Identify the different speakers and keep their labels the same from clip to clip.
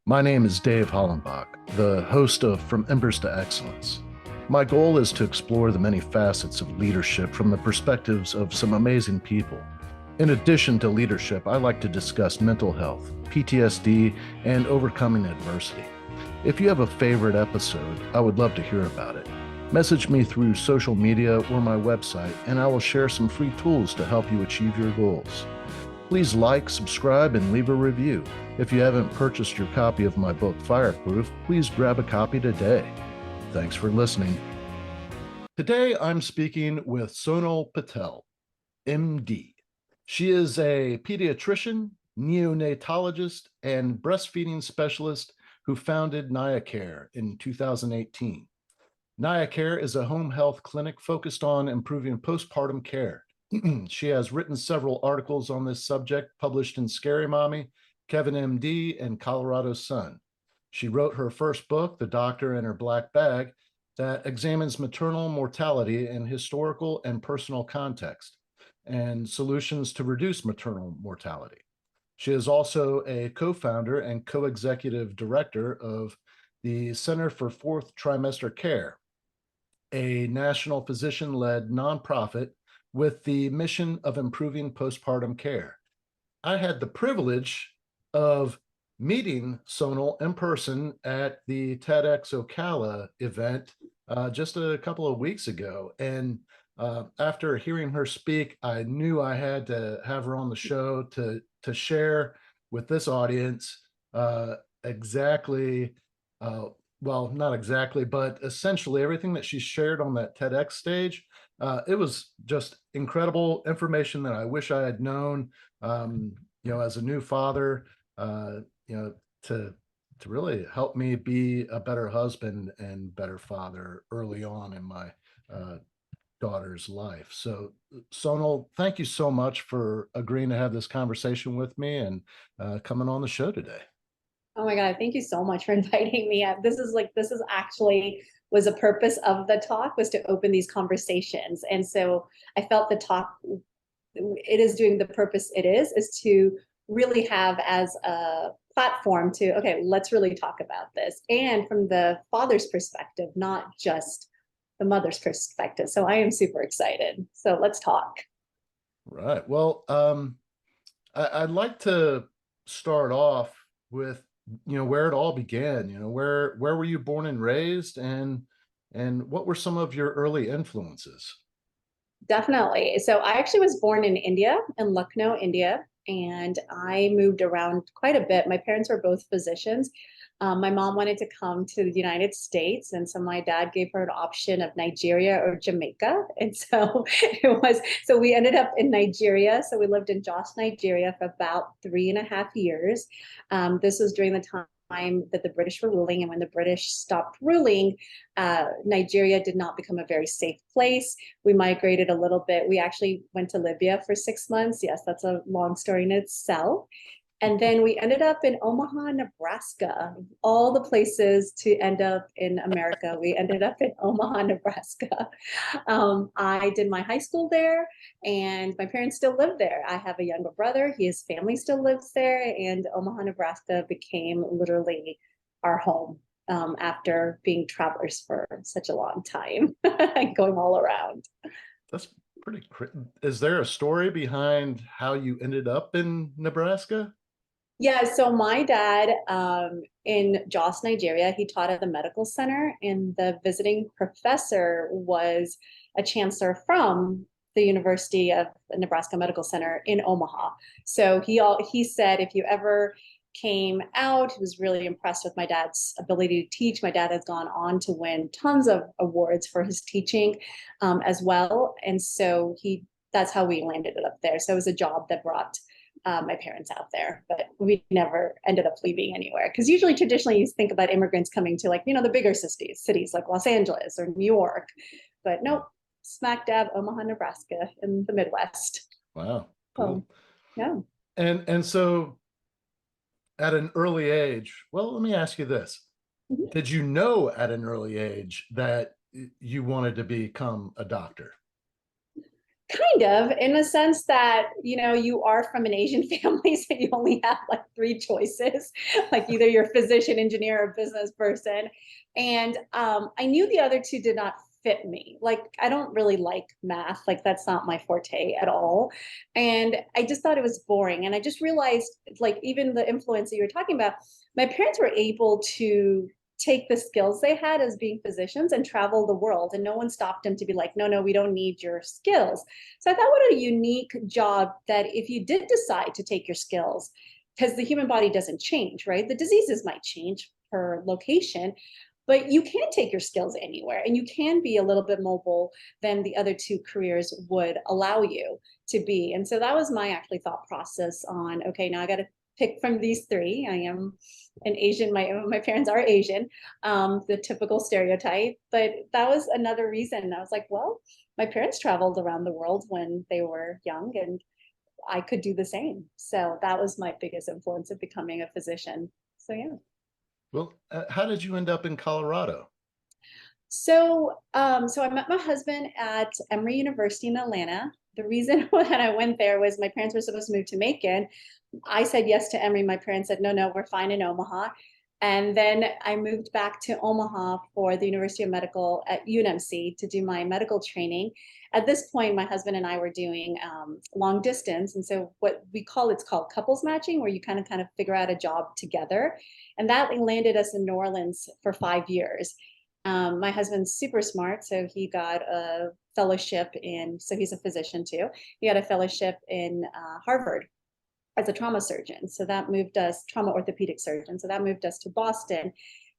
Speaker 1: My name is Dave Hollenbach, the host of From Embers to Excellence. My goal is to explore the many facets of leadership from the perspectives of some amazing people. In addition to leadership, I like to discuss mental health, PTSD, and overcoming adversity. If you have a favorite episode, I would love to hear about it. Message me through social media or my website, and I will share some free tools to help you achieve your goals. Please like, subscribe, and leave a review. If you haven't purchased your copy of my book, Fireproof, please grab a copy today. Thanks for listening. Today, I'm speaking with Sonal Patel, MD. She is a pediatrician, neonatologist, and breastfeeding specialist who founded NayaCare in 2018. NayaCare is a home health clinic focused on improving postpartum care. She has written several articles on this subject published in Scary Mommy, Kevin MD, and Colorado Sun. She wrote her first book, The Doctor and Her Black Bag, that examines maternal mortality in historical and personal context and solutions to reduce maternal mortality. She is also a co-founder and co-executive director of the Center for Fourth Trimester Care, a national physician-led nonprofit with the mission of improving postpartum care. I had the privilege of meeting Sonal in person at the TEDx Ocala event just a couple of weeks ago. And after hearing her speak, I knew I had to have her on the show to share with this audience exactly well, not exactly, but essentially everything that she shared on that TEDx stage. It was just incredible information that I wish I had known, as a new father, to really help me be a better husband and better father early on in my daughter's life. So, Sonal, thank you so much for agreeing to have this conversation with me and coming on the show today.
Speaker 2: Oh my God, thank you so much for inviting me. This is actually was a purpose of the talk, was to open these conversations. And so I felt the talk, it is doing the purpose it is to really have as a platform to, okay, let's really talk about this. And from the father's perspective, not just the mother's perspective. So I am super excited. So let's talk.
Speaker 1: Right. Well, I'd like to start off with where it all began. Where were you born and raised, and what were some of your early influences?
Speaker 2: Definitely. So I actually was born in India, in Lucknow, India, and I moved around quite a bit. My parents were both physicians. My mom wanted to come to the United States, and so my dad gave her an option of Nigeria or Jamaica. And so so we ended up in Nigeria. So we lived in Jos, Nigeria for about 3.5 years. This was during the time that the British were ruling, and when the British stopped ruling, Nigeria did not become a very safe place. We migrated a little bit. We actually went to Libya for 6 months. Yes, that's a long story in itself. And then we ended up in Omaha, Nebraska. All the places to end up in America, we ended up in Omaha, Nebraska. I did my high school there, and my parents still live there. I have a younger brother. His family still lives there, and Omaha, Nebraska became literally our home after being travelers for such a long time, going all around.
Speaker 1: That's pretty. Is there a story behind how you ended up in Nebraska?
Speaker 2: Yeah, so my dad in Jos, Nigeria, he taught at the medical center, and the visiting professor was a chancellor from the University of Nebraska Medical Center in Omaha. So he said if you ever came out, he was really impressed with my dad's ability to teach. My dad has gone on to win tons of awards for his teaching as well, and so that's how we landed it up there. So it was a job that brought my parents out there, but we never ended up leaving anywhere. Because usually, traditionally, you think about immigrants coming to the bigger cities like Los Angeles or New York, but nope, smack dab Omaha, Nebraska in the Midwest.
Speaker 1: Wow,
Speaker 2: Oh,
Speaker 1: cool.
Speaker 2: yeah.
Speaker 1: And so at an early age, well, let me ask you this.
Speaker 2: Mhm.
Speaker 1: Did you know at an early age that you wanted to become a doctor?
Speaker 2: Kind of, in the sense that, you are from an Asian family, so you only have like three choices, like either you're a physician, engineer, or business person. And I knew the other two did not fit me. Like, I don't really like math, like, that's not my forte at all. And I just thought it was boring. And I just realized, like, even the influence that you were talking about, my parents were able to take the skills they had as being physicians and travel the world, and no one stopped them to be like, no, no, we don't need your skills. So I thought, what a unique job, that if you did decide to take your skills, because the human body doesn't change, right? The diseases might change per location, but you can take your skills anywhere, and you can be a little bit mobile than the other two careers would allow you to be. And so that was my actually thought process on, okay, now I got to pick from these three. I am an Asian, my parents are Asian, the typical stereotype. But that was another reason. I was like, well, my parents traveled around the world when they were young, and I could do the same. So that was my biggest influence of becoming a physician. So yeah.
Speaker 1: Well, how did you end up in Colorado?
Speaker 2: So I met my husband at Emory University in Atlanta. The reason that I went there was my parents were supposed to move to Macon. I said yes to Emory. My parents said, no, no, we're fine in Omaha. And then I moved back to Omaha for the University of Medical at UNMC to do my medical training. At this point, my husband and I were doing long distance. And so what it's called couples matching, where you kind of figure out a job together. And that landed us in New Orleans for 5 years. My husband's super smart, so he got a fellowship so he's a physician too. He had a fellowship in Harvard as a trauma surgeon. So that moved us, trauma orthopedic surgeon. So that moved us to Boston.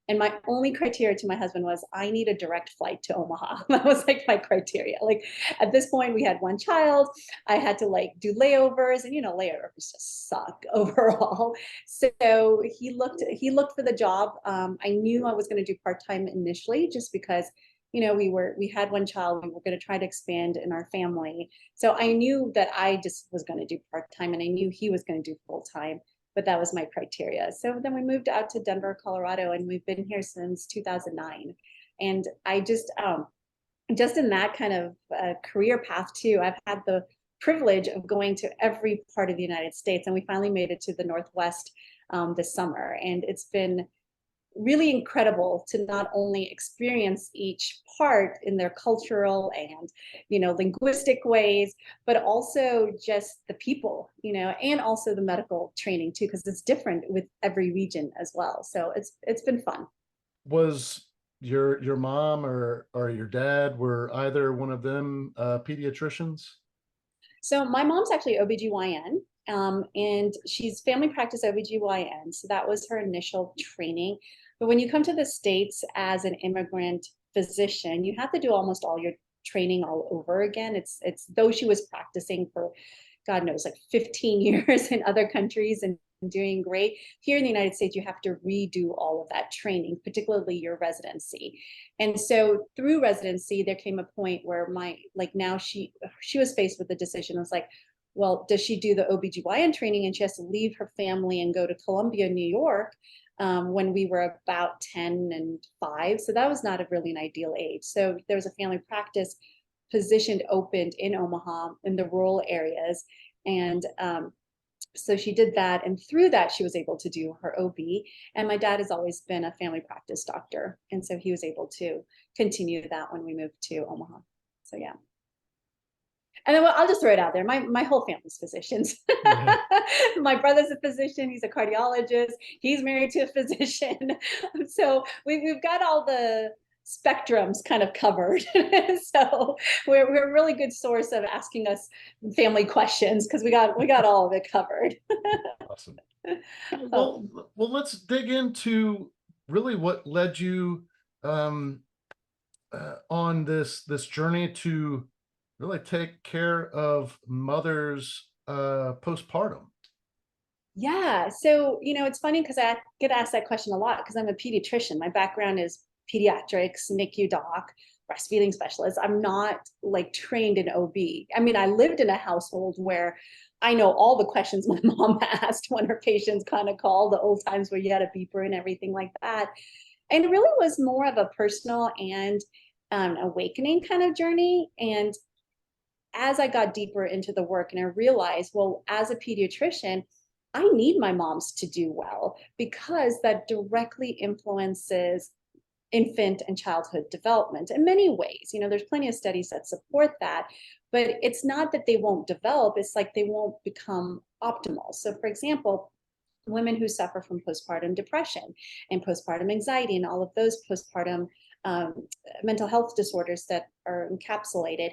Speaker 2: And my only criteria to my husband was, I need a direct flight to Omaha. That was like my criteria. Like, at this point, we had one child. I had to like do layovers, and layovers just suck overall. So he looked for the job. I knew I was going to do part-time initially, just because we had one child. We were going to try to expand in our family. So I knew that I just was going to do part-time, and I knew he was going to do full-time, but that was my criteria. So then we moved out to Denver, Colorado, and we've been here since 2009. And I just in that kind of career path too, I've had the privilege of going to every part of the United States, and we finally made it to the Northwest this summer. And it's been really incredible to not only experience each part in their cultural and linguistic ways, but also just the people, and also the medical training too, because it's different with every region as well. So it's been fun.
Speaker 1: Was your mom or your dad, were either one of them pediatricians?
Speaker 2: So my mom's actually OBGYN, and she's family practice OBGYN. So that was her initial training. But when you come to the States as an immigrant physician, you have to do almost all your training all over again. It's though she was practicing for God knows, like 15 years in other countries and doing great. Here in the United States, you have to redo all of that training, particularly your residency. And so through residency, there came a point where now she was faced with the decision. I was like, well, does she do the OBGYN training, and she has to leave her family and go to Columbia, New York, when we were about 10 and 5. So that was not really an ideal age. So there was a family practice position opened in Omaha in the rural areas. And so she did that. And through that, she was able to do her OB. And my dad has always been a family practice doctor. And so he was able to continue that when we moved to Omaha. So yeah. And then I'll just throw it out there. My whole family's physicians.
Speaker 1: Yeah.
Speaker 2: My brother's a physician. He's a cardiologist. He's married to a physician. So we've got all the spectrums kind of covered. So we're a really good source of asking us family questions, because we got all of it covered.
Speaker 1: Awesome.
Speaker 2: Um,
Speaker 1: Well, let's dig into really what led you um, on this journey to really take care of mothers postpartum.
Speaker 2: Yeah. So, it's funny because I get asked that question a lot, because I'm a pediatrician. My background is pediatrics, NICU doc, breastfeeding specialist. I'm not like trained in OB. I mean, I lived in a household where I know all the questions my mom asked when her patients kind of called, the old times where you had a beeper and everything like that. And it really was more of a personal and awakening kind of journey. And as I got deeper into the work and I realized, well, as a pediatrician, I need my moms to do well because that directly influences infant and childhood development in many ways. There's plenty of studies that support that, but it's not that they won't develop, it's like they won't become optimal. So, for example, women who suffer from postpartum depression and postpartum anxiety and all of those postpartum um, mental health disorders that are encapsulated.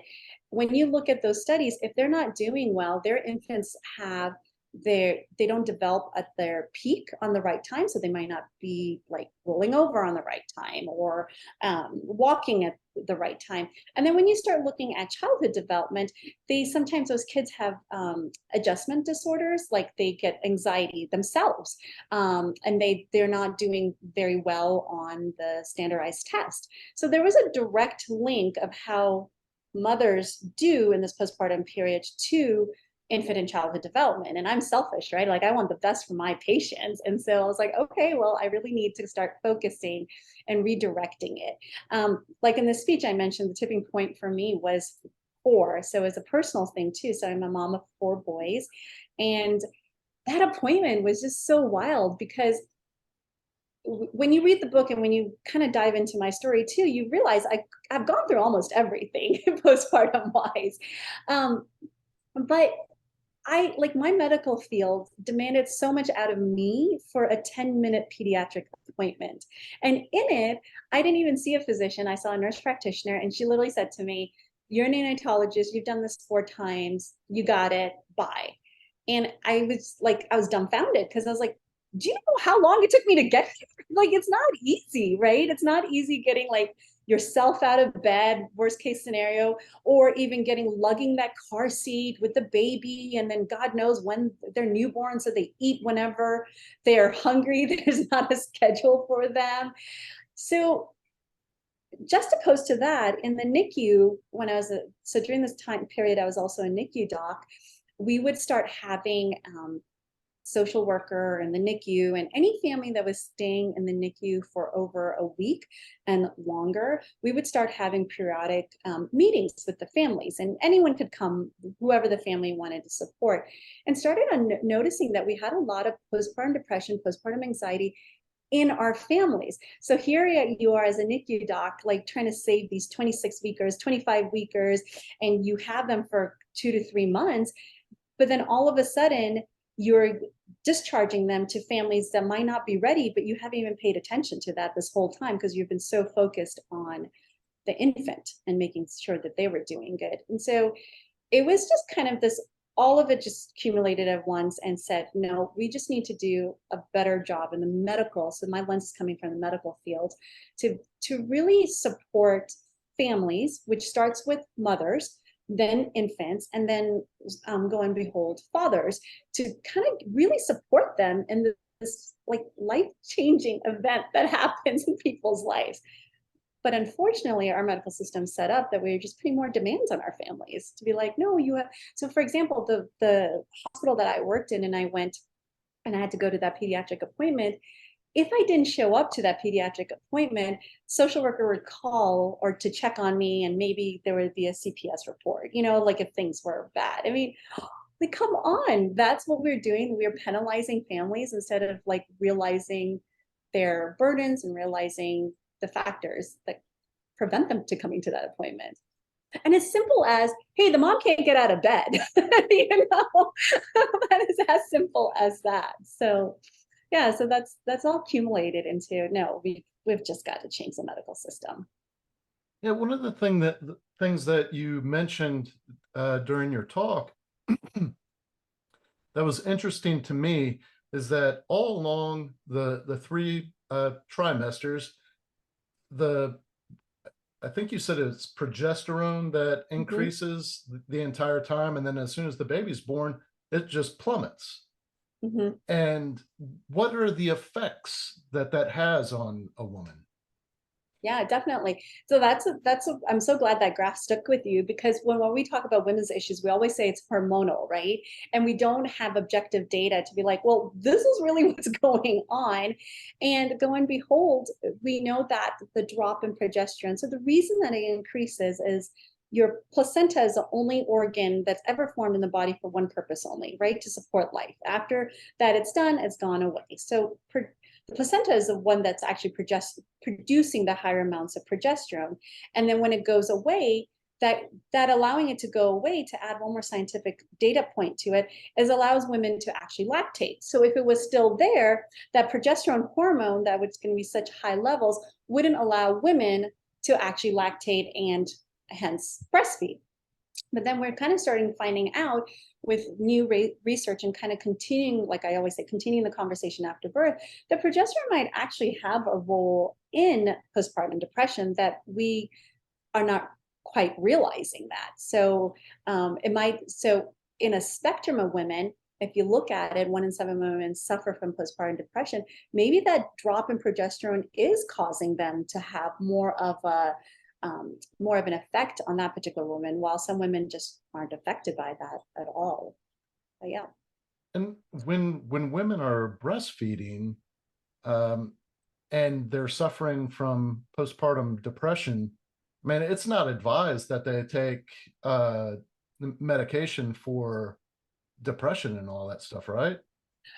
Speaker 2: When you look at those studies, if they're not doing well, their infants have they don't develop at their peak on the right time, so they might not be like rolling over on the right time or walking at the right time. And then when you start looking at childhood development, sometimes those kids have adjustment disorders, like they get anxiety themselves, and they're not doing very well on the standardized test. So there was a direct link of how mothers do in this postpartum period to infant and childhood development. And I'm selfish, right? Like I want the best for my patients. And so I was like, okay, well, I really need to start focusing and redirecting it. Like in the speech I mentioned, the tipping point for me was 4. So it's a personal thing too. So I'm a mom of 4 boys. And that appointment was just so wild because when you read the book and when you kind of dive into my story too, you realize I've gone through almost everything postpartum wise. But like my medical field demanded so much out of me for a 10-minute pediatric appointment. And in it, I didn't even see a physician. I saw a nurse practitioner, and she literally said to me, "You're a neonatologist. You've done this 4 times. You got it. Bye." And I was dumbfounded because I was like, do you know how long it took me to get here? Like, it's not easy, right? It's not easy getting like yourself out of bed, worst case scenario, or even lugging that car seat with the baby. And then God knows when they're newborn, so they eat whenever they're hungry. There's not a schedule for them. So juxtaposed to that, in the NICU, so during this time period, I was also a NICU doc, we would start having social worker in the NICU, and any family that was staying in the NICU for over a week and longer, we would start having periodic meetings with the families, and anyone could come, whoever the family wanted to support, and started on noticing that we had a lot of postpartum depression, postpartum anxiety in our families. So here you are as a NICU doc, like trying to save these 26 weekers, 25 weekers, and you have them for 2 to 3 months. But then all of a sudden, you're discharging them to families that might not be ready, but you haven't even paid attention to that this whole time because you've been so focused on the infant and making sure that they were doing good. And so it was just kind of this, all of it just accumulated at once and said, no, we just need to do a better job in the medical. So my lens is coming from the medical field to really support families, which starts with mothers, then infants, and then go and behold fathers, to kind of really support them in this like life-changing event that happens in people's lives. But unfortunately, our medical system set up that we were just putting more demands on our families to be like, no, you have. So for example, the hospital that I worked in, and I went and I had to go to that pediatric appointment, if I didn't show up to that pediatric appointment, social worker would call or to check on me, and maybe there would be a CPS report, like if things were bad. I mean, like, come on, that's what we're doing. We're penalizing families instead of like realizing their burdens and realizing the factors that prevent them to coming to that appointment. And as simple as, hey, the mom can't get out of bed, that is as simple as that. So yeah, so that's all accumulated into, no, we've just got to change the medical system.
Speaker 1: Yeah, one of the things that you mentioned during your talk that was interesting to me is that all along the 3 trimesters, I think you said it's progesterone that increases the entire time, and then as soon as the baby's born, it just plummets.
Speaker 2: Mm-hmm.
Speaker 1: And what are the effects that has on a woman?
Speaker 2: Yeah, definitely. So I'm so glad that graph stuck with you, because when we talk about women's issues, we always say it's hormonal, right? And we don't have objective data to be like, well, this is really what's going on. And go and behold, we know that the drop in progesterone. So the reason that it increases is your placenta is the only organ that's ever formed in the body for one purpose only, right? To support life. After that it's done, it's gone away. So the placenta is the one that's actually producing the higher amounts of progesterone. And then when it goes away, that allowing it to go away, to add one more scientific data point to it, is allows women to actually lactate. So if it was still there, that progesterone hormone that was going to be such high levels wouldn't allow women to actually lactate and hence breastfeed. But then we're kind of starting finding out with new research and kind of continuing, like I always say, continuing the conversation after birth, that progesterone might actually have a role in postpartum depression that we are not quite realizing that. So so in a spectrum of women, if you look at it, 1 in 7 women suffer from postpartum depression. Maybe that drop in progesterone is causing them to have more of an effect on that particular woman, while some women just aren't affected by that at all. But yeah.
Speaker 1: And when women are breastfeeding, um, and they're suffering from postpartum depression, I mean, it's not advised that they take medication for depression and all that stuff, right?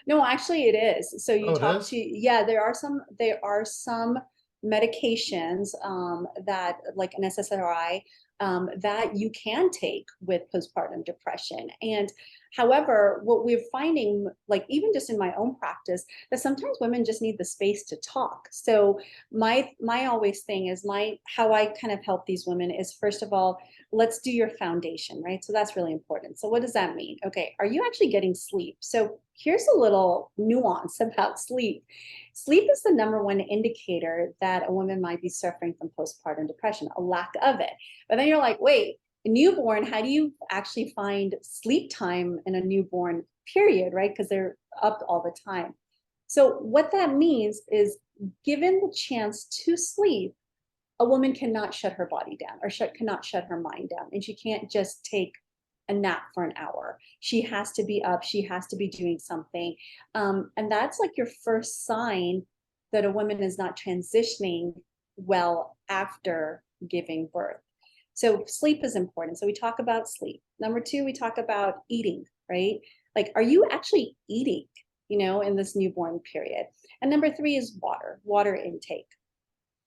Speaker 2: No, actually it is. So you
Speaker 1: Oh, it
Speaker 2: talk
Speaker 1: is?
Speaker 2: to, yeah, there are some medications that like an SSRI that you can take with postpartum depression. And however, what we're finding, like even just in my own practice, that sometimes women just need the space to talk. So my always thing is how I kind of help these women is, first of all, let's do your foundation, right? So that's really important. So what does that mean? Okay, are you actually getting sleep? So here's a little nuance about sleep. Sleep is the number one indicator that a woman might be suffering from postpartum depression, a lack of it. But then you're like, wait, a newborn, how do you actually find sleep time in a newborn period, right? Because they're up all the time. So what that means is, given the chance to sleep, a woman cannot shut her body down or cannot shut her mind down. And she can't just take a nap for an hour. She has to be up. She has to be doing something. And that's like your first sign that a woman is not transitioning well after giving birth. So sleep is important. So we talk about sleep. Number 2, we talk about eating, right? Like, are you actually eating, in this newborn period? And number 3 is water intake.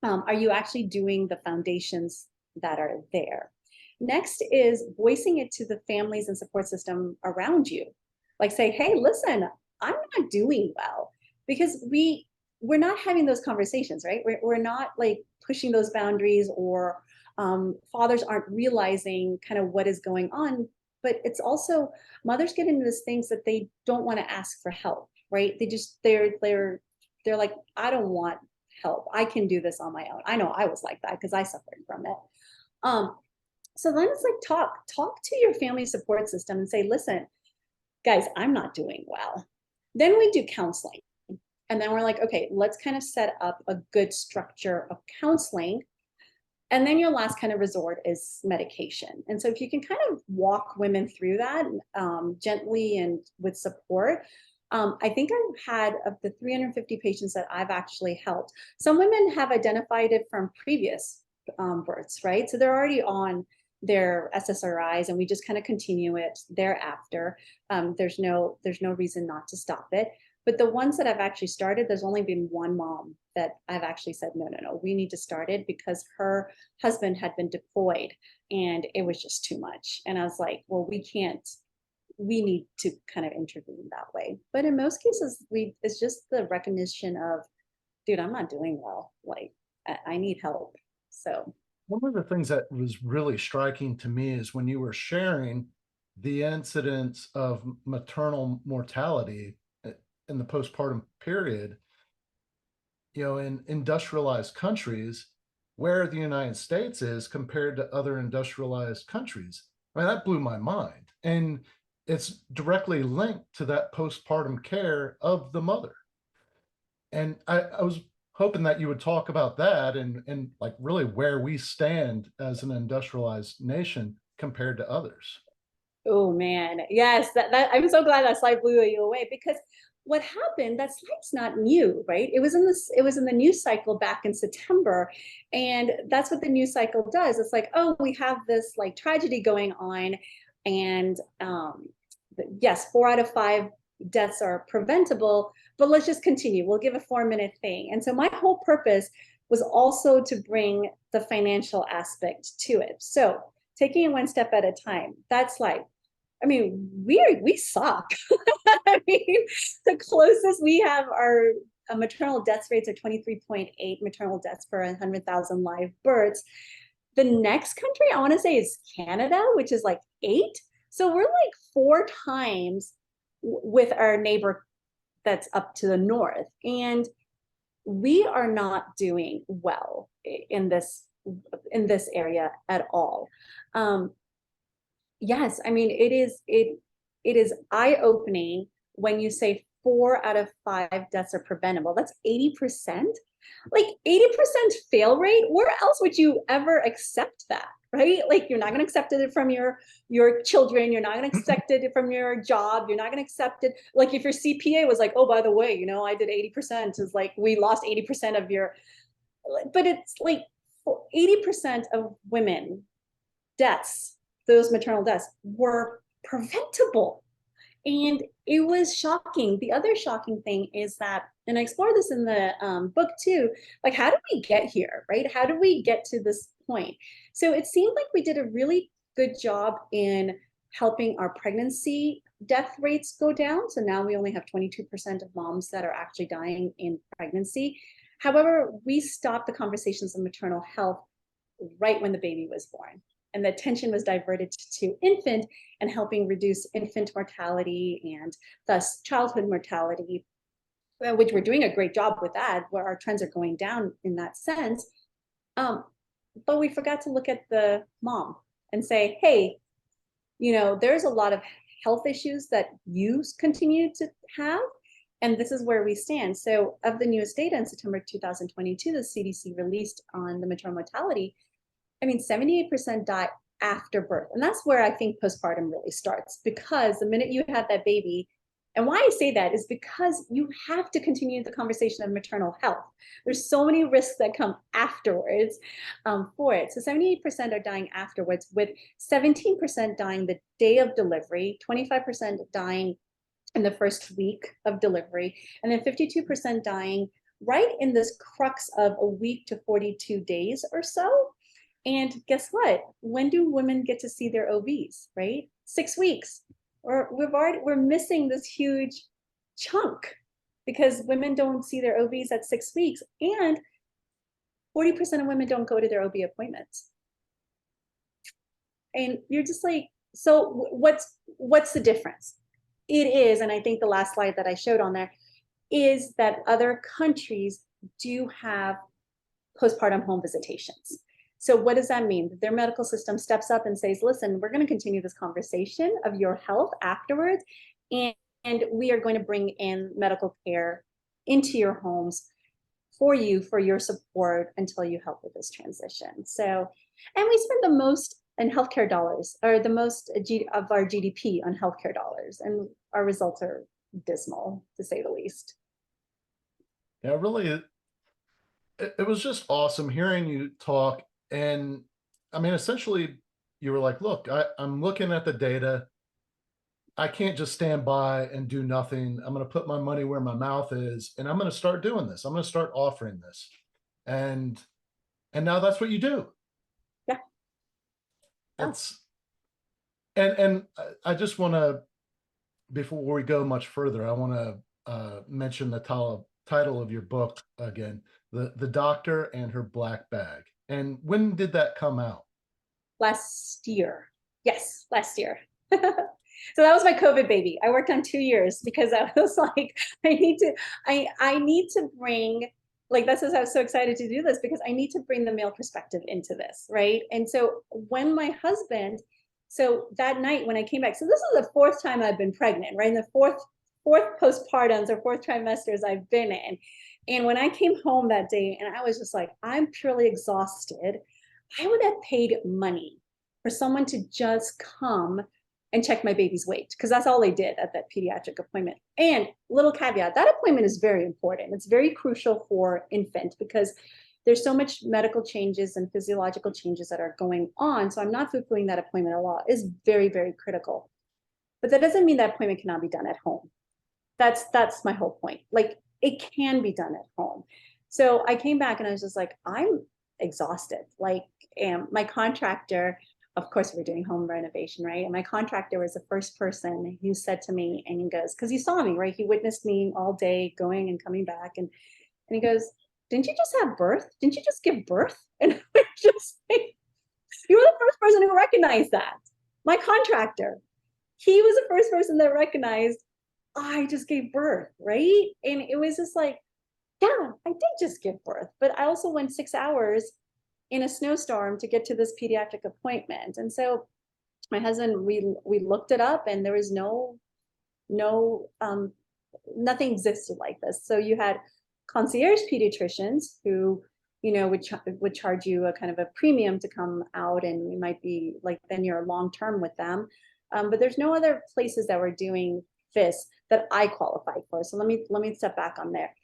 Speaker 2: Are you actually doing the foundations that are there? Next is voicing it to the families and support system around you. Like, say, hey, listen, I'm not doing well, because we're not having those conversations, right? We're not like pushing those boundaries, or fathers aren't realizing kind of what is going on. But it's also, mothers get into these things that they don't want to ask for help, right? They're like, I don't want help. I can do this on my own. I know I was like that because I suffered from it. Um, so then it's like, talk to your family support system and say, listen, guys, I'm not doing well. Then we do counseling. And then we're like, okay, let's kind of set up a good structure of counseling. And then your last kind of resort is medication. And so if you can kind of walk women through that gently and with support, I think I've had, of the 350 patients that I've actually helped, some women have identified it from previous births, right? So they're already on their SSRIs, and we just kind of continue it thereafter. There's no reason not to stop it. But the ones that I've actually started, there's only been one mom that I've actually said, no, we need to start it, because her husband had been deployed and it was just too much. And I was like, well, we need to kind of intervene that way. But in most cases, it's just the recognition of, dude, I'm not doing well. Like, I need help. So
Speaker 1: One of the things that was really striking to me is when you were sharing the incidence of maternal mortality in the postpartum period, in industrialized countries, where the United States is compared to other industrialized countries. I mean, that blew my mind. And it's directly linked to that postpartum care of the mother. And I was hoping that you would talk about that, and like really where we stand as an industrialized nation compared to others.
Speaker 2: oh man, yes, that I'm so glad that slide blew you away, because what happened, that slide's not new, right? It was in the news cycle back in September. And that's what the news cycle does. It's like, oh, we have this like tragedy going on. And yes, 4 out of 5 deaths are preventable, but let's just continue. We'll give a 4-minute thing. And so my whole purpose was also to bring the financial aspect to it. So taking it one step at a time, that slide. I mean, we suck. I mean, the closest we have are maternal death rates are 23.8 maternal deaths per 100,000 live births. The next country I want to say is Canada, which is like 8. So we're like 4 times with our neighbor that's up to the north. And we are not doing well in this area at all. Yes, I mean it is eye-opening when you say 4 out of 5 deaths are preventable. That's 80%. Like 80% fail rate. Where else would you ever accept that? Right? Like you're not going to accept it from your children. You're not going to accept it from your job. You're not going to accept it. Like if your CPA was like, oh, by the way, I did 80%, is like we lost 80% of your, but it's like 80% of women deaths, those maternal deaths, were preventable. And it was shocking. The other shocking thing is that, and I explore this in the book too, like how did we get here, right? How did we get to this point? So it seemed like we did a really good job in helping our pregnancy death rates go down. So now we only have 22% of moms that are actually dying in pregnancy. However, we stopped the conversations of maternal health right when the baby was born. And the attention was diverted to infant and helping reduce infant mortality and thus childhood mortality, which we're doing a great job with that, where our trends are going down in that sense. But we forgot to look at the mom and say, hey, there's a lot of health issues that you continue to have. And this is where we stand. So of the newest data in September 2022, the CDC released on the maternal mortality, I mean, 78% die after birth. And that's where I think postpartum really starts, because the minute you have that baby, and why I say that is because you have to continue the conversation of maternal health. There's so many risks that come afterwards for it. So 78% are dying afterwards, with 17% dying the day of delivery, 25% dying in the first week of delivery, and then 52% dying right in this crux of a week to 42 days or so. And guess what? When do women get to see their OBs, right? 6 weeks. Or we're missing this huge chunk because women don't see their OBs at 6 weeks, and 40% of women don't go to their OB appointments. And you're just like, so what's the difference? It is, and I think the last slide that I showed on there is that other countries do have postpartum home visitations. So what does that mean? Their medical system steps up and says, listen, we're going to continue this conversation of your health afterwards. And we are going to bring in medical care into your homes for you, for your support until you help with this transition. So, and we spend the most in healthcare dollars, or the most of our GDP on healthcare dollars. And our results are dismal, to say the least.
Speaker 1: Yeah, really, it was just awesome hearing you talk. And I mean, essentially, you were like, look, I'm looking at the data. I can't just stand by and do nothing. I'm going to put my money where my mouth is, and I'm going to start doing this. I'm going to start offering this. And now that's what you do.
Speaker 2: Yeah.
Speaker 1: It's and I just want to, before we go much further, I want to mention the title of your book again, the Doctor and Her Black Bag. And when did that come out?
Speaker 2: Last year. Yes, last year. So that was my COVID baby. I worked on 2 years because I was like, I need to bring, like, that's why I was so excited to do this, because I need to bring the male perspective into this, right? And so when my husband, so that night when I came back, so this is the 4th time I've been pregnant, right? In the fourth postpartums or 4th trimesters I've been in. And when I came home that day and I was just like, I'm purely exhausted, I would have paid money for someone to just come and check my baby's weight, because that's all they did at that pediatric appointment. And little caveat, that appointment is very important. It's very crucial for infant because there's so much medical changes and physiological changes that are going on. So I'm not poo-pooing that appointment at all. It's very, very critical. But that doesn't mean that appointment cannot be done at home. That's my whole point. Like, it can be done at home. So I came back and I was just like, I'm exhausted. Like, and my contractor, of course, we're doing home renovation, right? And my contractor was the first person who said to me, and he goes, because he saw me, right? He witnessed me all day going and coming back. And he goes, didn't you just have birth? Didn't you just give birth? And I just, you were the first person who recognized that. My contractor, he was the first person that recognized I just gave birth, right? And it was just like, yeah, I did just give birth, but I also went 6 hours in a snowstorm to get to this pediatric appointment. And so my husband, we looked it up, and there was nothing existed like this. So you had concierge pediatricians who, would charge you a kind of a premium to come out, and you might be like, then you're long term with them. But there's no other places that were doing this that I qualified for. So let me step back on there.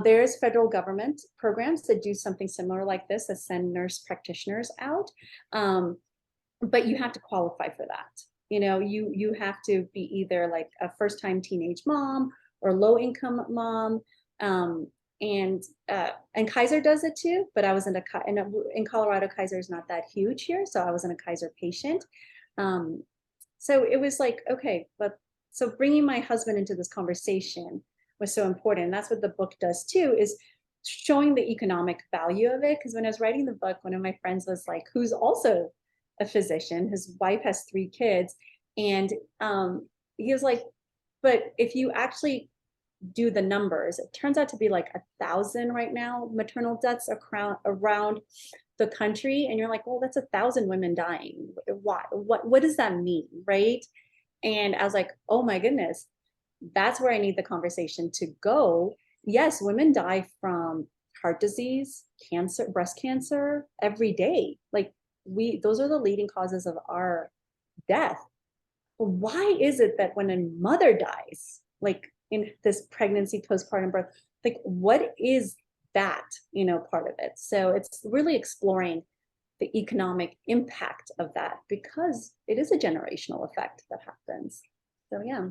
Speaker 2: There's federal government programs that do something similar like this, that send nurse practitioners out. But you have to qualify for that. You have to be either like a first-time teenage mom or low-income mom. And Kaiser does it too, but I was in Colorado. Kaiser is not that huge here, so I wasn't a Kaiser patient. So it was like, okay, but so bringing my husband into this conversation was so important. And that's what the book does too, is showing the economic value of it. Because when I was writing the book, one of my friends was like, who's also a physician, his wife has 3 kids, and he was like, but if you actually do the numbers, it turns out to be like 1,000 right now maternal deaths around the country, and you're like, well, that's 1,000 women dying. Why? What does that mean, right? And I was like, oh my goodness, that's where I need the conversation to go. Yes, women die from heart disease, cancer, breast cancer every day. Like, those are the leading causes of our death. But why is it that when a mother dies, like in this pregnancy, postpartum birth, like what is that, part of it? So it's really exploring the economic impact of that, because it is a generational effect that happens. So yeah,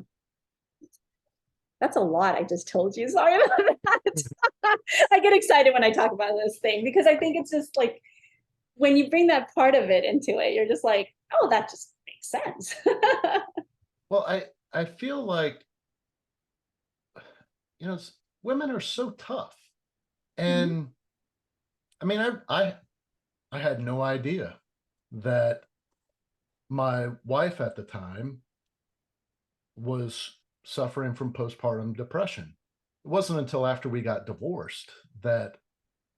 Speaker 2: that's a lot I just told you. Sorry about that. I get excited when I talk about this thing, because I think it's just like, when you bring that part of it into it, you're just like, oh, that just makes sense.
Speaker 1: Well, I feel like, women are so tough.
Speaker 2: Mhm.
Speaker 1: And I mean, I had no idea that my wife at the time was suffering from postpartum depression. It wasn't until after we got divorced that,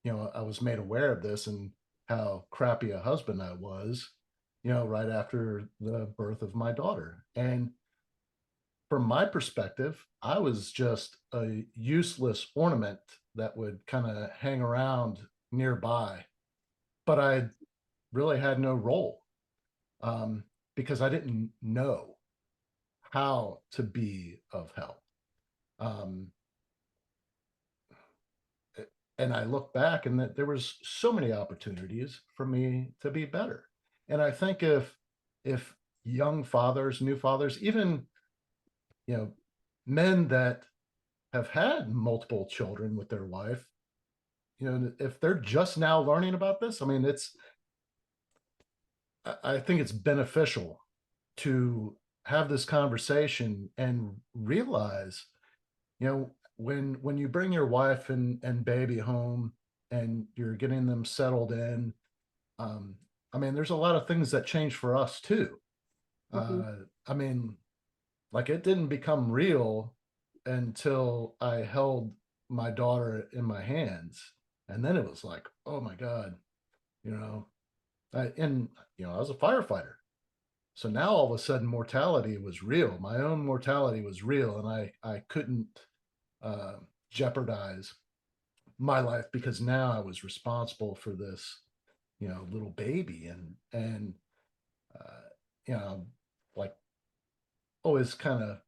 Speaker 1: I was made aware of this and how crappy a husband I was, right after the birth of my daughter. And from my perspective, I was just a useless ornament that would kind of hang around nearby, but I really had no role, because I didn't know how to be of help. Um, and I look back, and that there was so many opportunities for me to be better. And I think if young fathers, new fathers, even, you know men that have had multiple children with their wife, if they're just now learning about this, I mean, I think it's beneficial to have this conversation and realize, when you bring your wife and baby home and you're getting them settled in, um, I mean, there's a lot of things that change for us too.
Speaker 2: Mhm.
Speaker 1: I mean, like, it didn't become real until I held my daughter in my hands, and then it was like, oh my god, you know. And I was a firefighter, so now all of a sudden mortality was real. My own mortality was real, and I couldn't uh, jeopardize my life, because now I was responsible for this, little baby. And uh, you know like, always kind of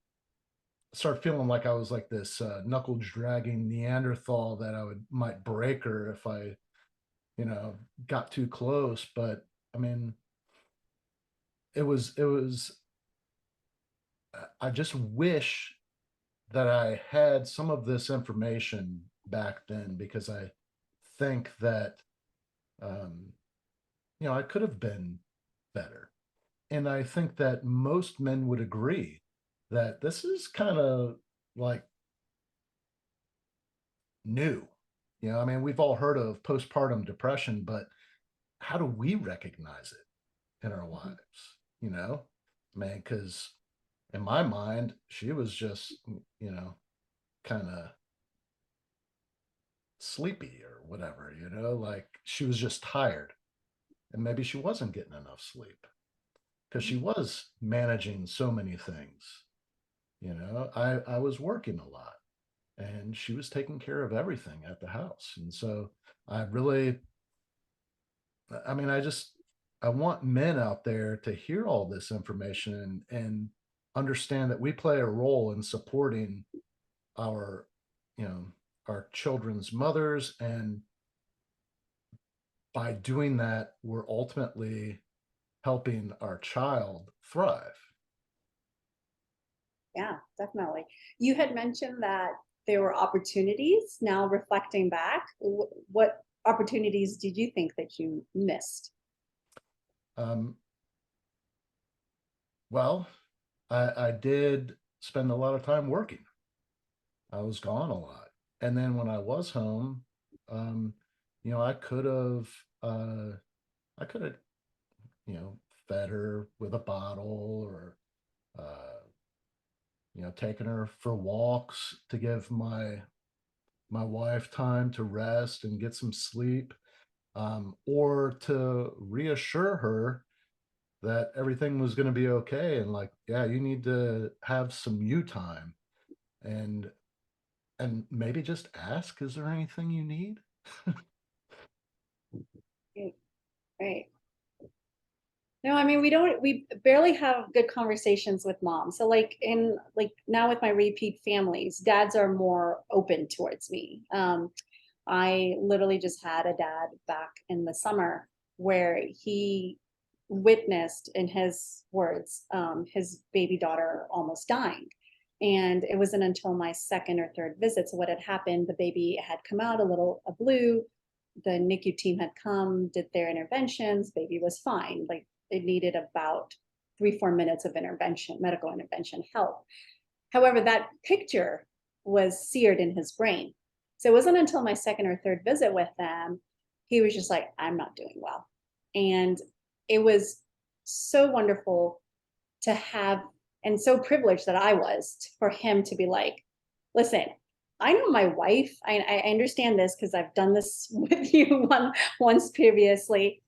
Speaker 1: started feeling like I was like this knuckle dragging Neanderthal that might break her if I, got too close. But I mean, it was. I just wish that I had some of this information back then, because I think that um, I could have been better. And I think that most men would agree that this is kind of like new. I mean, we've all heard of postpartum depression, but how do we recognize it in our lives? You know, Man, because in my mind, she was just, kind of sleepy or whatever, like she was just tired, and maybe she wasn't getting enough sleep because she was managing so many things. I was working a lot, and she was taking care of everything at the house. And so I really, I mean, I want men out there to hear all this information and understand that we play a role in supporting our, you know, our children's mothers. And by doing that, we're ultimately helping our child thrive.
Speaker 2: Yeah, definitely. You had mentioned that there were opportunities. Now reflecting back, what opportunities did you think that you missed?
Speaker 1: Um, well, I did spend a lot of time working. I was gone a lot. And then when I was home, um, I uh, I could have, you know, fed her with a bottle, or, uh, taken her for walks to give my wife time to rest and get some sleep, or to reassure her that everything was going to be okay. And like, yeah, you need to have some you time, and maybe just ask, is there anything you need?
Speaker 2: Right, right. No, I mean we barely have good conversations with moms. So like now with my repeat families, dads are more open towards me. I literally just had a dad back in the summer where he witnessed, in his words, his baby daughter almost dying. And it wasn't until my second or third visit. So what had happened, the baby had come out a blue, the NICU team had come, did their interventions, baby was fine. Like it needed about 3-4 minutes of intervention, medical intervention help. However, that picture was seared in his brain. So it wasn't until my second or third visit with them, he was just like, I'm not doing well. And it was so wonderful to have, and so privileged that I was for him to be like, listen, I know my wife, I understand this because I've done this with you once previously,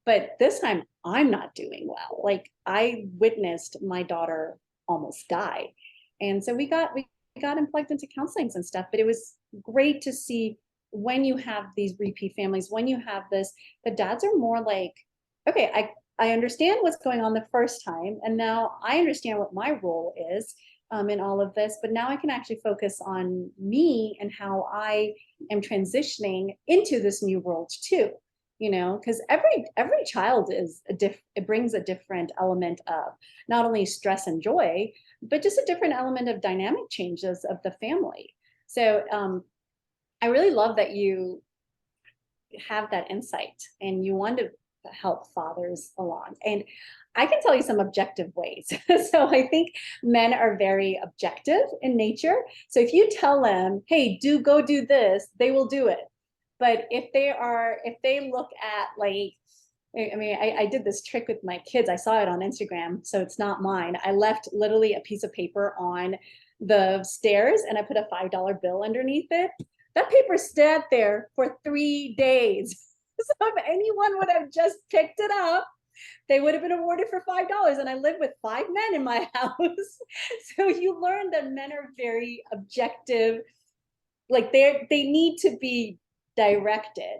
Speaker 2: but this time I'm not doing well. Like I witnessed my daughter almost die. And so we got him plugged into counselings and stuff, but it was great to see when you have these repeat families, when you have this, the dads are more like, okay, I understand what's going on the first time, and now I understand what my role is in all of this, but now I can actually focus on me and how I am transitioning into this new world too. Because every child is it brings a different element of not only stress and joy, but just a different element of dynamic changes of the family. So I really love that you have that insight and you want to help fathers along. And I can tell you some objective ways. So I think men are very objective in nature. So if you tell them, hey, go do this, they will do it. But if they look at like, I mean, I did this trick with my kids. I saw it on Instagram, so it's not mine. I left literally a piece of paper on the stairs and I put a $5 bill underneath it. That paper sat there for 3 days. So if anyone would have just picked it up, they would have been awarded for $5. And I live with 5 men in my house. So you learn that men are very objective, like they need to be directed.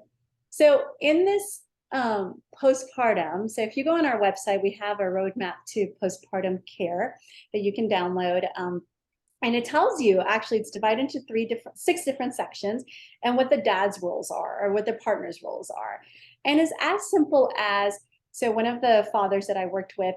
Speaker 2: So in this postpartum. So if you go on our website, we have a roadmap to postpartum care that you can download. And it tells you, actually, it's divided into six different sections, and what the dad's roles are, or what the partner's roles are. And it's as simple as, so one of the fathers that I worked with,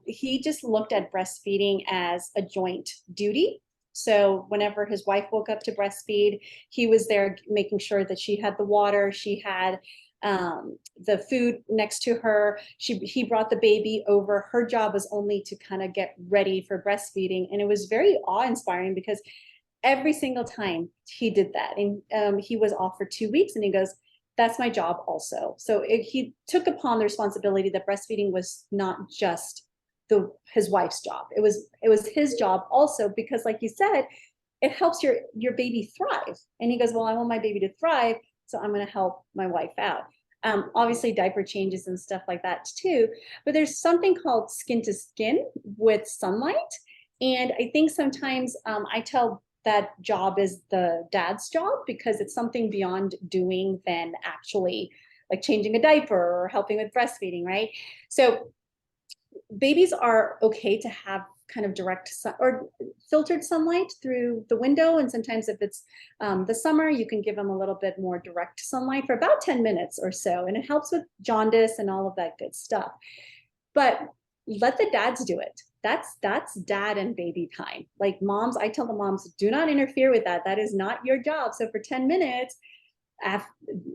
Speaker 2: he just looked at breastfeeding as a joint duty. So whenever his wife woke up to breastfeed, he was there making sure that she had the water, she had the food next to her. He brought the baby over. Her job was only to kind of get ready for breastfeeding. And it was very awe-inspiring because every single time he did that, and he was off for 2 weeks, and he goes, that's my job also. So he took upon the responsibility that breastfeeding was not just his wife's job. It was his job also, because like you said, it helps your baby thrive. And he goes, well, I want my baby to thrive, so I'm going to help my wife out. Obviously diaper changes and stuff like that too, but there's something called skin to skin with sunlight. And I think sometimes I tell that job is the dad's job, because it's something beyond doing than actually like changing a diaper or helping with breastfeeding, right? So babies are okay to have kind of direct or filtered sunlight through the window. And sometimes if it's the summer, you can give them a little bit more direct sunlight for about 10 minutes or so. And it helps with jaundice and all of that good stuff. But let the dads do it. That's dad and baby time. Like moms, I tell the moms, do not interfere with that. That is not your job. So for 10 minutes,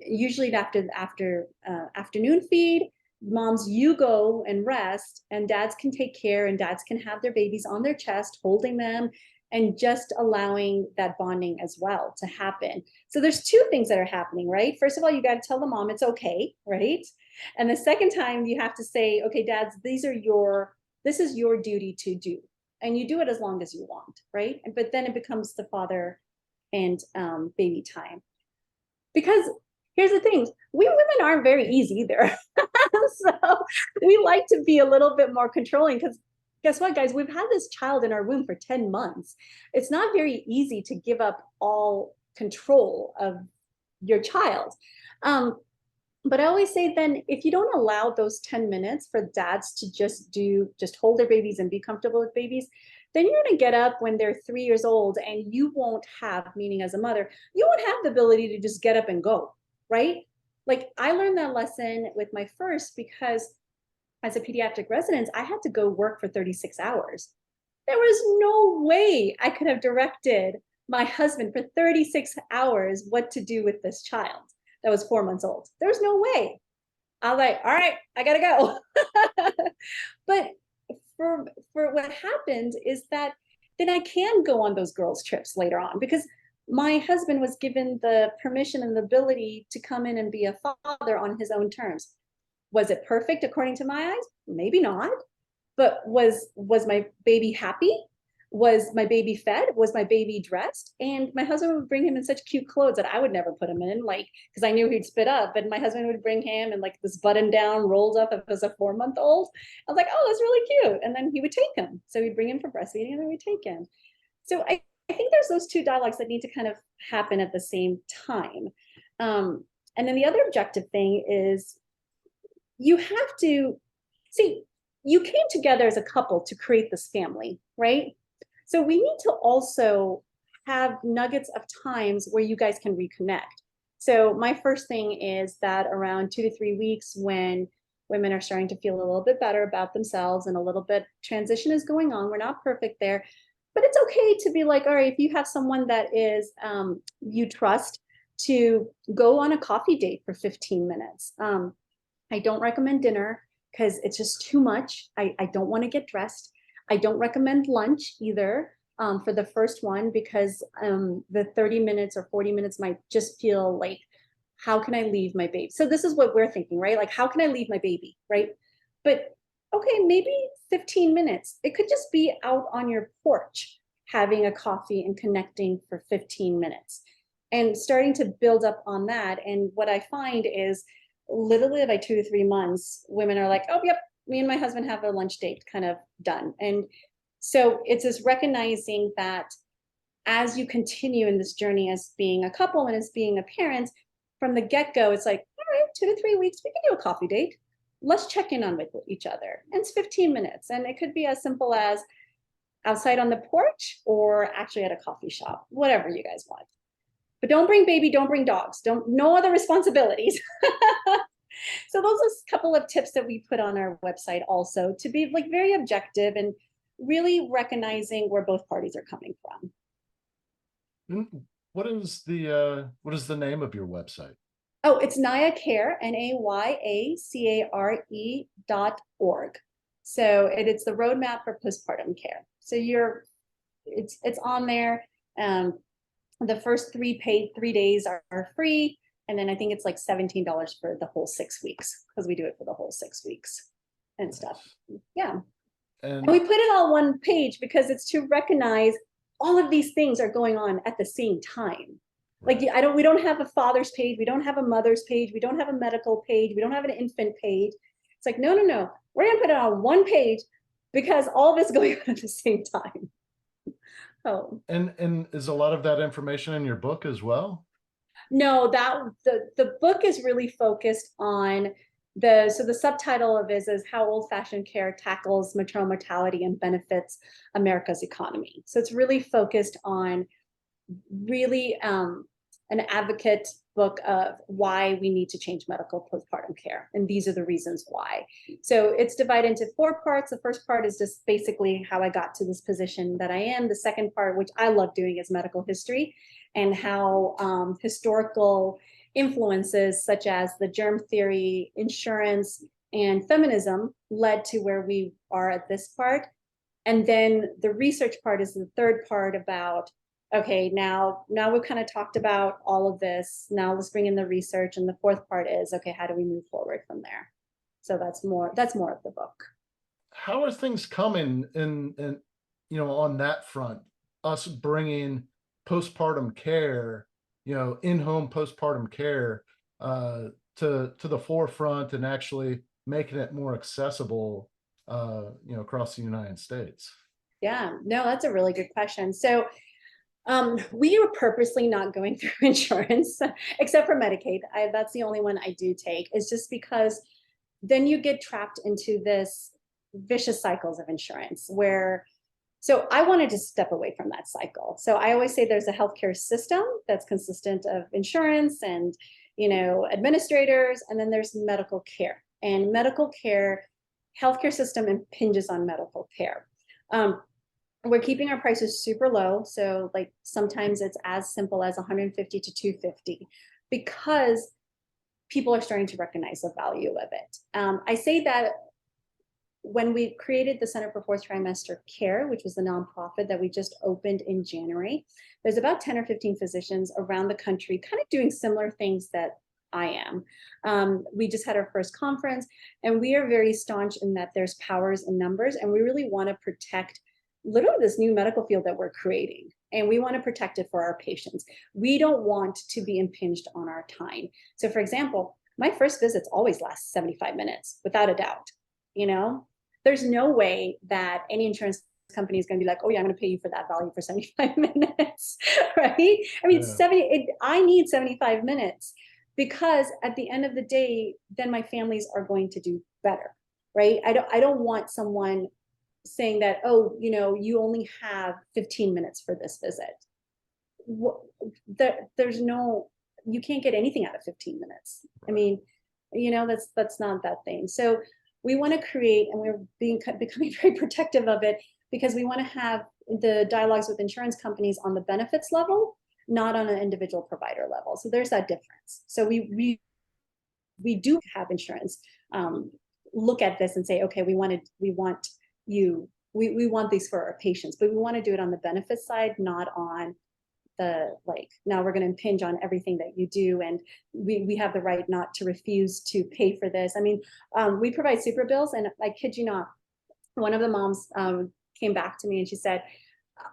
Speaker 2: usually after afternoon feed, moms, you go and rest, and dads can take care, and dads can have their babies on their chest, holding them, and just allowing that bonding as well to happen. So there's two things that are happening, right? First of all, you got to tell the mom it's okay, right? And the second time you have to say, okay, dads, this is your duty to do. And you do it as long as you want, right? But then it becomes the father and baby time. Because here's the thing, we women aren't very easy either. So we like to be a little bit more controlling, because guess what, guys? We've had this child in our womb for 10 months. It's not very easy to give up all control of your child. But I always say, then, if you don't allow those 10 minutes for dads to just hold their babies and be comfortable with babies, then you're going to get up when they're 3 years old, and you won't have, meaning as a mother, you won't have the ability to just get up and go, right? Like I learned that lesson with my first, because as a pediatric resident, I had to go work for 36 hours. There was no way I could have directed my husband for 36 hours what to do with this child that was 4 months old. There's no way. I was like, all right, I gotta go. But for what happened is that then I can go on those girls' trips later on, because my husband was given the permission and the ability to come in and be a father on his own terms. Was it perfect according to my eyes? Maybe not. But was my baby happy? Was my baby fed? Was my baby dressed? And my husband would bring him in such cute clothes that I would never put him in, like, because I knew he'd spit up. But my husband would bring him in like this button down, rolled up as a 4 month old. I was like, oh, that's really cute. And then he would take him. So we'd bring him for breastfeeding, and then we'd take him. So I think there's those two dialogues that need to kind of happen at the same time. And then the other objective thing is, you have to see, you came together as a couple to create this family, right? So we need to also have nuggets of times where you guys can reconnect. So my first thing is that around 2 to 3 weeks, when women are starting to feel a little bit better about themselves and a little bit transition is going on, we're not perfect there, but it's okay to be like, all right, if you have someone that is you trust, to go on a coffee date for 15 minutes. I don't recommend dinner because it's just too much. I don't want to get dressed. I don't recommend lunch either for the first one, because the 30 minutes or 40 minutes might just feel like, how can I leave my baby? So this is what we're thinking, right? Like, how can I leave my baby, right? But okay, maybe 15 minutes. It could just be out on your porch, having a coffee and connecting for 15 minutes and starting to build up on that. And what I find is, literally by 2 to 3 months, women are like, oh, yep, me and my husband have a lunch date kind of done. And so it's this recognizing that as you continue in this journey as being a couple and as being a parent, from the get-go, it's like, all right, 2 to 3 weeks, we can do a coffee date. Let's check in on with each other. And it's 15 minutes. And it could be as simple as outside on the porch or actually at a coffee shop, whatever you guys want. But don't bring baby, don't bring dogs, no other responsibilities. So those are a couple of tips that we put on our website also, to be like very objective and really recognizing where both parties are coming from.
Speaker 1: What is the name of your website?
Speaker 2: Oh, it's NayaCare, NayaCare.org. So it's the roadmap for postpartum care. So it's on there. The first 3 days are free. And then I think it's like $17 for the whole 6 weeks, because we do it for the whole 6 weeks and stuff. Yeah. And we put it all on one page because it's to recognize all of these things are going on at the same time. Like we don't have a father's page, we don't have a mother's page, we don't have a medical page, we don't have an infant page. It's like, no, we're gonna put it on one page because all of it's going on at the same time. Oh.
Speaker 1: And is a lot of that information in your book as well?
Speaker 2: No, the book is really focused on the subtitle of it is How Old-Fashioned Care Tackles Maternal Mortality and Benefits America's Economy. So it's really focused on really an advocate book of why we need to change medical postpartum care. And these are the reasons why. So it's divided into 4 parts. The first part is just basically how I got to this position that I am. The second part, which I love doing, is medical history and how historical influences such as the germ theory, insurance, and feminism led to where we are at this part. And then the research part is the third part about, okay, now we've kind of talked about all of this. Now let's bring in the research. And the fourth part is, okay, how do we move forward from there? So that's more of the book.
Speaker 1: How are things coming in on that front? Us bringing postpartum care, in-home postpartum care to the forefront and actually making it more accessible, across the United States.
Speaker 2: Yeah, no, that's a really good question. So we are purposely not going through insurance except for Medicaid. That's the only one I do take. It's just because then you get trapped into this vicious cycles of insurance so I wanted to step away from that cycle. So I always say there's a healthcare system that's consistent of insurance and, administrators, and then there's medical care. And medical care, healthcare system impinges on medical care. We're keeping our prices super low. So like sometimes it's as simple as $150 to $250 because people are starting to recognize the value of it. I say that when we created the Center for Fourth Trimester Care, which was the nonprofit that we just opened in January, there's about 10 or 15 physicians around the country kind of doing similar things that I am. We just had our first conference, and we are very staunch in that there's powers in numbers, and we really want to protect literally this new medical field that we're creating. And we want to protect it for our patients. We don't want to be impinged on our time. So for example, my first visits always last 75 minutes, without a doubt. There's no way that any insurance company is going to be like, oh yeah, I'm going to pay you for that value for 75 minutes, right? I mean, I need 75 minutes because at the end of the day, then my families are going to do better, right? I don't want someone saying that, oh, you only have 15 minutes for this visit. You can't get anything out of 15 minutes. I mean, that's not that thing. So we want to create, and we're becoming very protective of it because we want to have the dialogues with insurance companies on the benefits level, not on an individual provider level. So there's that difference. So we do have insurance look at this and say, okay, we want these for our patients, but we want to do it on the benefits side, not on the now we're going to impinge on everything that you do, and we have the right not to refuse to pay for this. I mean, we provide super bills, and I kid you not, one of the moms came back to me and she said,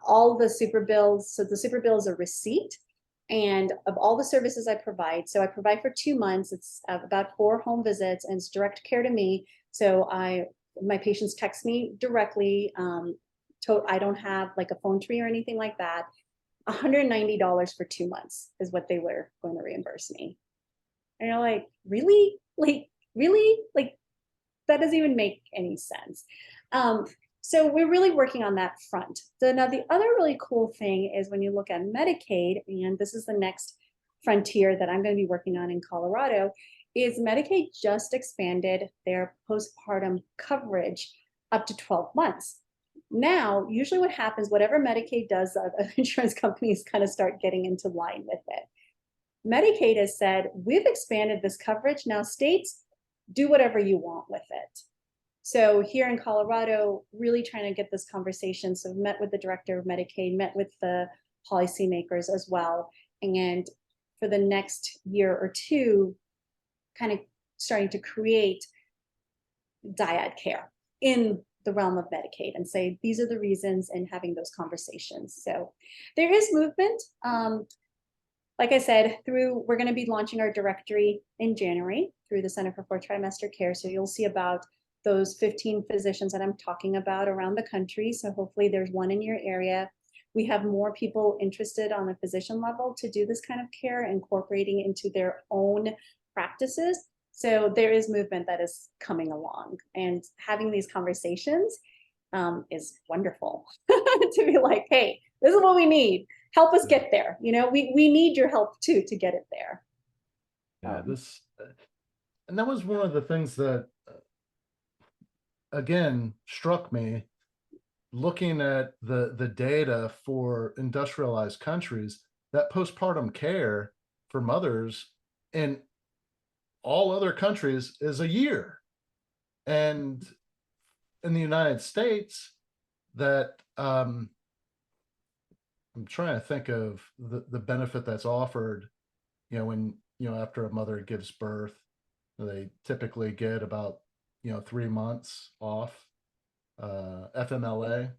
Speaker 2: all the super bills, so the super bill is a receipt and of all the services I provide. So I provide for 2 months. It's about 4 home visits, and it's direct care to me. So my patients text me directly. I don't have like a phone tree or anything like that. $190 for 2 months is what they were going to reimburse me. And you're like, really? Like, really? Like, that doesn't even make any sense. Um, so we're really working on that front. So now the other really cool thing is when you look at Medicaid, and this is the next frontier that I'm going to be working on in Colorado, is Medicaid just expanded their postpartum coverage up to 12 months. Now, usually what happens, whatever Medicaid does, insurance companies kind of start getting into line with it. Medicaid has said, we've expanded this coverage. Now states, do whatever you want with it. So here in Colorado, really trying to get this conversation. So met with the director of Medicaid, met with the policymakers as well. And for the next year or two, kind of starting to create dyad care in the realm of Medicaid and say, these are the reasons, and having those conversations. So there is movement. Like I said, we're going to be launching our directory in January through the Center for Trimester Care. So you'll see about those 15 physicians that I'm talking about around the country. So hopefully there's one in your area. We have more people interested on the physician level to do this kind of care, incorporating into their own practices. So there is movement that is coming along, and having these conversations is wonderful to be like, hey, this is what we need. Help us get there. You know, we need your help too to get it there.
Speaker 1: Yeah, and that was one of the things that, again, struck me looking at the data for industrialized countries, that postpartum care for mothers in all other countries is a year. And in the United States, that I'm trying to think of the benefit that's offered, when, after a mother gives birth, they typically get about, 3 months off, FMLA.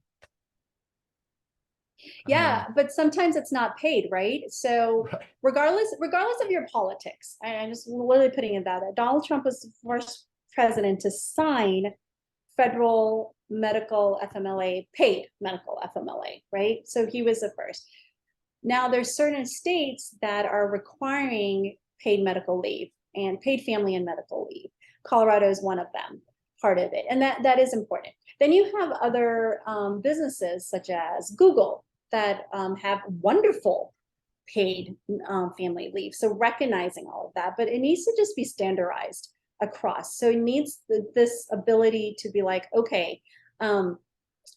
Speaker 2: Yeah, but sometimes it's not paid, right? So
Speaker 1: Right.
Speaker 2: regardless of your politics, I'm just literally putting it that way. Donald Trump was the first president to sign federal medical FMLA, paid medical FMLA, right? So he was the first. Now there's certain states that are requiring paid medical leave and paid family and medical leave. Colorado is one of them, part of it, and that is important. Then you have other businesses such as Google that have wonderful paid family leave. So recognizing all of that, but it needs to just be standardized across. So it needs this ability to be like, okay,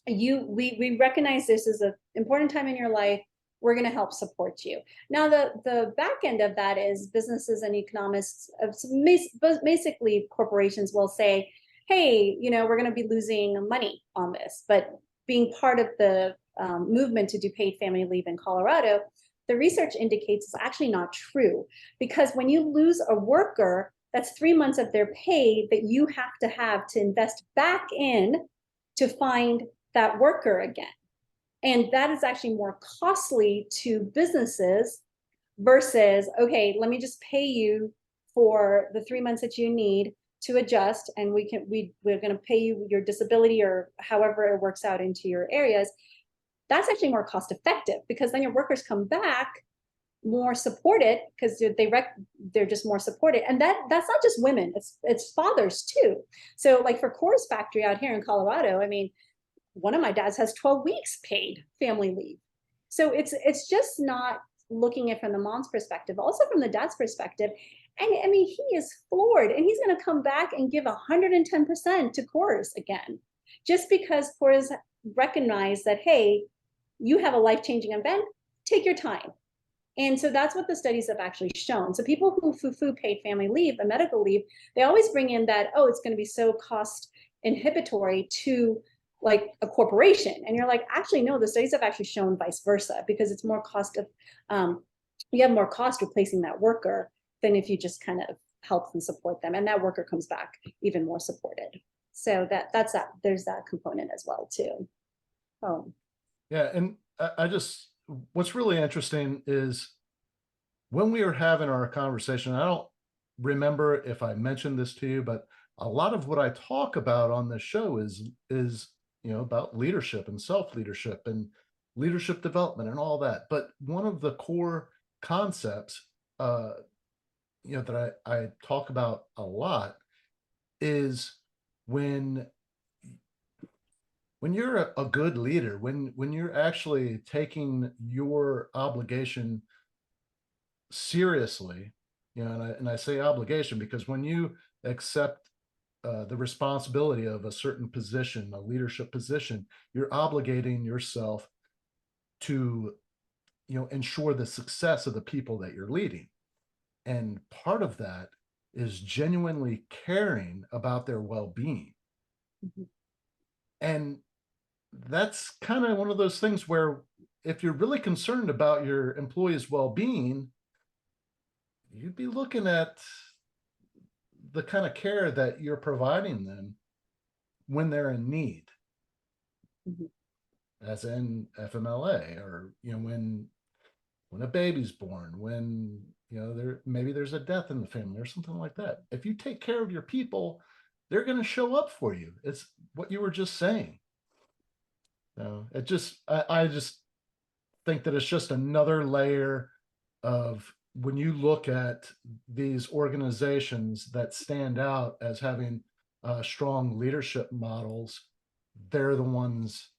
Speaker 2: we recognize this is an important time in your life. We're going to help support you. Now, the back end of that is businesses and economists, basically corporations will say, hey, we're going to be losing money on this. But being part of the movement to do paid family leave in Colorado, the research indicates it's actually not true, because when you lose a worker, that's 3 months of their pay that you have to invest back in to find that worker again. And that is actually more costly to businesses versus, okay, let me just pay you for the 3 months that you need to adjust, and we're going to pay you your disability or however it works out into your areas. That's actually more cost effective, because then your workers come back more supported, because they're just more supported. And that's not just women, it's fathers too. So like for Coors Factory out here in Colorado, I mean, one of my dads has 12 weeks paid family leave. So it's just not looking at it from the mom's perspective, also from the dad's perspective. And I mean, he is floored, and he's going to come back and give 110% to Coors again, just because Coors recognize that, hey, you have a life-changing event, take your time. And so that's what the studies have actually shown. So people who foo-foo paid family leave and medical leave, they always bring in that, oh, it's going to be so cost inhibitory to like a corporation. And you're like, actually, no, the studies have actually shown vice versa, because it's more cost of, you have more cost replacing that worker than if you just kind of help and support them. And that worker comes back even more supported. So there's that component as well too.
Speaker 1: Yeah. And what's really interesting is when we were having our conversation, I don't remember if I mentioned this to you, but a lot of what I talk about on this show is about leadership and self-leadership and leadership development and all that. But one of the core concepts that I talk about a lot is when you're a good leader, when you're actually taking your obligation seriously, and I say obligation because when you accept the responsibility of a certain position, a leadership position, you're obligating yourself to, ensure the success of the people that you're leading. And part of that is genuinely caring about their well-being.
Speaker 2: Mhm.
Speaker 1: And that's kind of one of those things where if you're really concerned about your employees' well-being, you'd be looking at the kind of care that you're providing them when they're in need,
Speaker 2: Mhm.
Speaker 1: as in FMLA, or when a baby's born, when there's a death in the family or something like that. If you take care of your people, they're going to show up for you. It's what you were just saying. I just think that it's just another layer of when you look at these organizations that stand out as having strong leadership models, they're the ones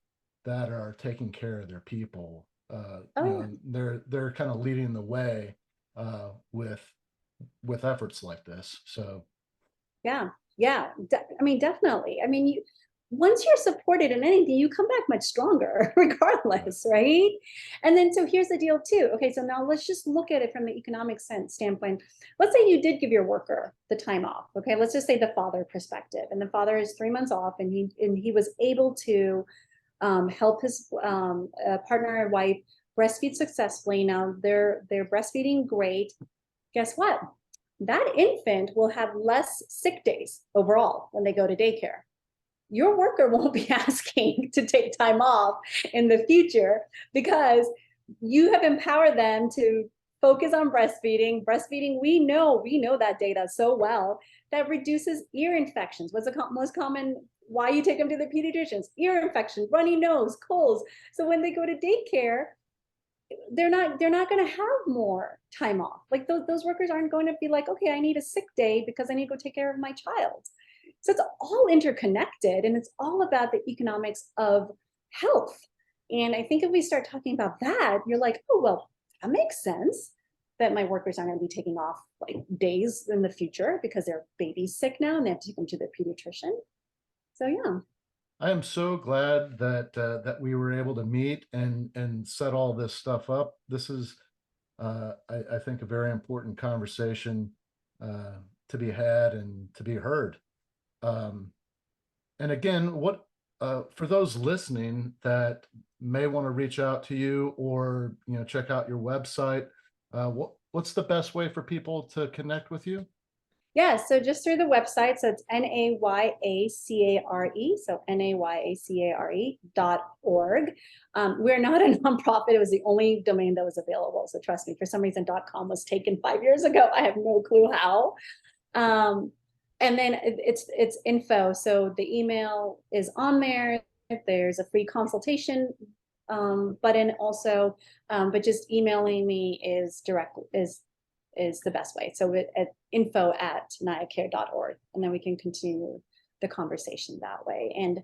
Speaker 1: that are taking care of their people.
Speaker 2: Oh,
Speaker 1: And they're kind of leading the way with efforts like this. So
Speaker 2: yeah, yeah. I mean, definitely. I mean, once you're supported in anything, you come back much stronger,
Speaker 1: right.
Speaker 2: regardless, right? And then, so here's the deal, too. Okay, so now let's just look at it from the economic standpoint. Let's say you did give your worker the time off. Okay, let's just say the father perspective, and the father is 3 months off, and he was able to help his partner and wife breastfeed successfully. Now they're breastfeeding great. Guess what? That infant will have less sick days overall when they go to daycare. Your worker won't be asking to take time off in the future because you have empowered them to focus on breastfeeding. Breastfeeding, we know that data so well, that reduces ear infections. What's the most common why you take them to the pediatricians? Ear infection, runny nose, colds. So when they go to daycare, they're not going to have more time off. Like those workers aren't going to be like, okay, I need a sick day because I need to go take care of my child. So it's all interconnected, and it's all about the economics of health. And I think if we start talking about that, you're like, oh, well, that makes sense that my workers aren't going to be taking off like days in the future because their baby's sick now and they have to take them to their pediatrician. So yeah.
Speaker 1: I am so glad that we were able to meet and set all this stuff up. This is, I think, a very important conversation uh, to be had and to be heard. Um, and again, what for those listening that may want to reach out to you or check out your website, what's the best way for people to connect with you?
Speaker 2: Yeah, so just through the website, so it's NayaCare, so NayaCare.org. We're not a nonprofit. It was the only domain that was available. So trust me, for some reason, .com was taken 5 years ago. I have no clue how. Um, and then it's info. So the email is on there. There's a free consultation button also, but just emailing me is the best way. So at info@NayaCare.org, and then we can continue the conversation that way. And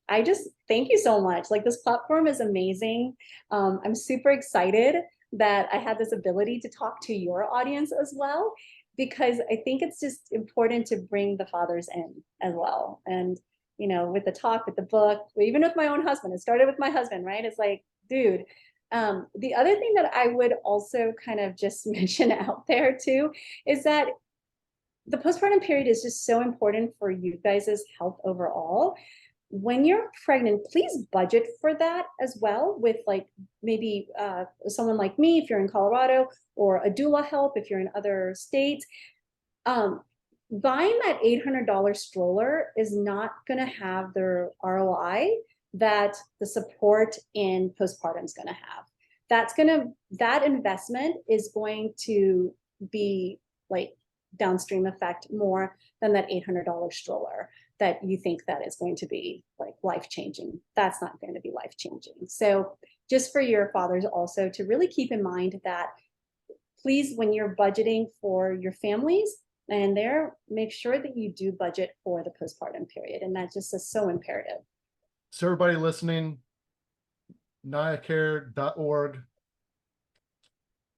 Speaker 2: I just thank you so much. Like, this platform is amazing. I'm super excited that I had this ability to talk to your audience as well, because I think it's just important to bring the fathers in as well. And with the talk, with the book, even with my own husband, it started with my husband, right? It's like, dude. The other thing that I would also kind of just mention out there too is that the postpartum period is just so important for you guys' health overall. When you're pregnant, please budget for that as well, with like maybe someone like me if you're in Colorado, or a doula help if you're in other states. Um, Buying that $800 stroller is not going to have the ROI that the support in postpartum is going to have. That investment is going to be like downstream effect more than that $800 stroller that you think that is going to be like life-changing. That's not going to be life-changing. So just for your fathers also to really keep in mind that please, when you're budgeting for your families and there, make sure that you do budget for the postpartum period. And that just is so imperative.
Speaker 1: So everybody listening, NayaCare.org.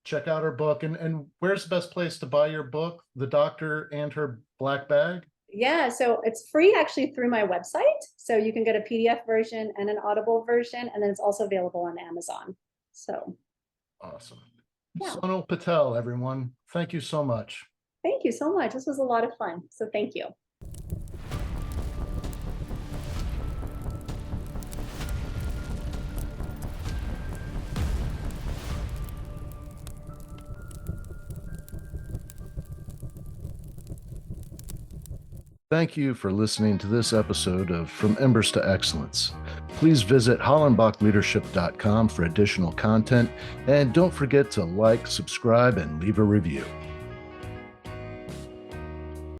Speaker 1: Check out her book. And where's the best place to buy your book, The Doctor and Her Black Bag?
Speaker 2: Yeah, so it's free actually through my website. So you can get a PDF version and an Audible version, and then it's also available on Amazon. So
Speaker 1: awesome.
Speaker 2: Yeah.
Speaker 1: Sonal Patel, everyone. Thank you so much.
Speaker 2: Thank you so much. This was a lot of fun. So thank you.
Speaker 1: Thank you for listening to this episode of From Embers to Excellence. Please visit hollenbachleadership.com for additional content, and don't forget to like, subscribe, and leave a review.